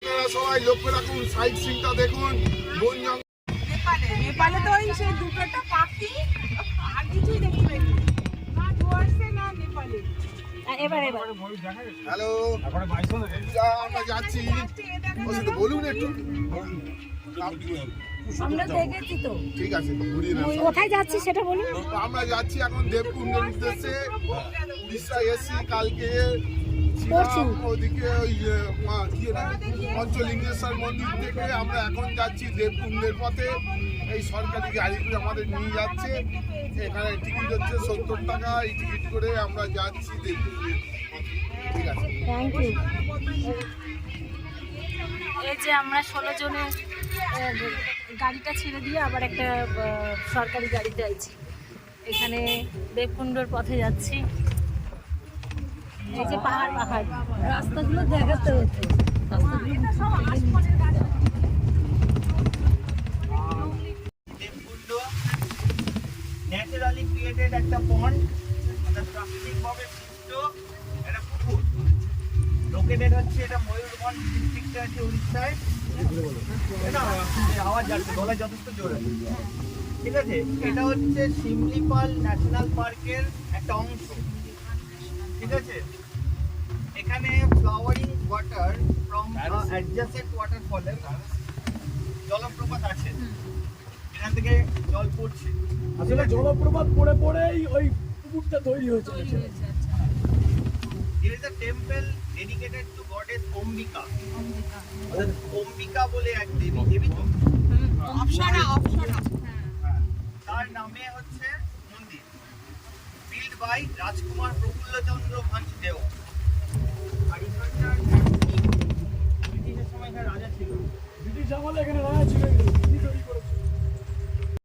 সবাই লক্ষ্য রাখুন, সাইড সিনটা দেখুন। বন জঙ্গল নেপালে তো ওই সেই দুটোটা পাখি আর কিছুই দেখতে পাইনি, না ডুয়ার্সে না নেপালে। এবার হ্যালো, আমরা যাচ্ছি। বলুন একটু। আমরা দেখেছি তো। ঠিক আছে, ঘুরিয়ে নেন। কোথায় যাচ্ছি সেটা বলুন। আমরা যাচ্ছি এখন দেবকুণ্ডের উদ্দেশ্যে। উড়িষ্যা এসছি কালকে, ওদিকে ওই পঞ্চলিঙ্গেশ্বর মন্দির থেকে আমরা এখন যাচ্ছি দেবকুণ্ডের পথে। এই সরকারি গাড়িগুলো আমাদের নিয়ে যাচ্ছে। এখানে টিকিট হচ্ছে 70 টাকা। এই টিকিট করে আমরা যাচ্ছি দেবকুণ্ডে। ঠিক আছে, থ্যাংক ইউ। এই যে আমরা 16 জনের গাড়িটা ছেড়ে দিয়ে আবার একটা সরকারি গাড়িতে আছি। এখানে দেবকুণ্ডর পথে যাচ্ছি। এই যে পাহাড় পাহাড় রাস্তাগুলো দেখাতে হচ্ছে। দেবকুণ্ড ন্যাচারালি ক্রিয়েটেড একটা পন্ড, প্রাকৃতিকভাবে সৃষ্ট একটা পুকুর। লোকেটেড হচ্ছে এটা ময়ূরভঞ্জ ডিস্ট্রিক্টে আছে উড়িষ্যায়। আওয়াজ যাচ্ছে, গলায় যথেষ্ট জোর আছে। ঠিক আছে, এটা হচ্ছে শিমলিপাল ন্যাশনাল পার্কের একটা অংশ। ঠিক আছে, এখানে ফ্লাওয়ারিং ওয়াটার ফ্রম অ্যাডজাসেন্ট ওয়াটারফলের জলপ্রপাত আছে, এখান থেকে জল পড়ছে। আসলে জলপ্রপাত পড়ে পড়েই ওই পুকুরটা তৈরি হয়েছে। There is a temple dedicated to goddess Ambika. Ambika বলে এক দেবী, দেবী তো অপশনা তার নামে হচ্ছে মন্দির, বিল্ড বাই রাজকুমার প্রফুল্লচন্দ্র ভঞ্জ দেও। আর এখানকার ব্রিটিশের সময় এখানে রাজা ছিল। ব্রিটিশ আমলে এখানে রাজা ছিল।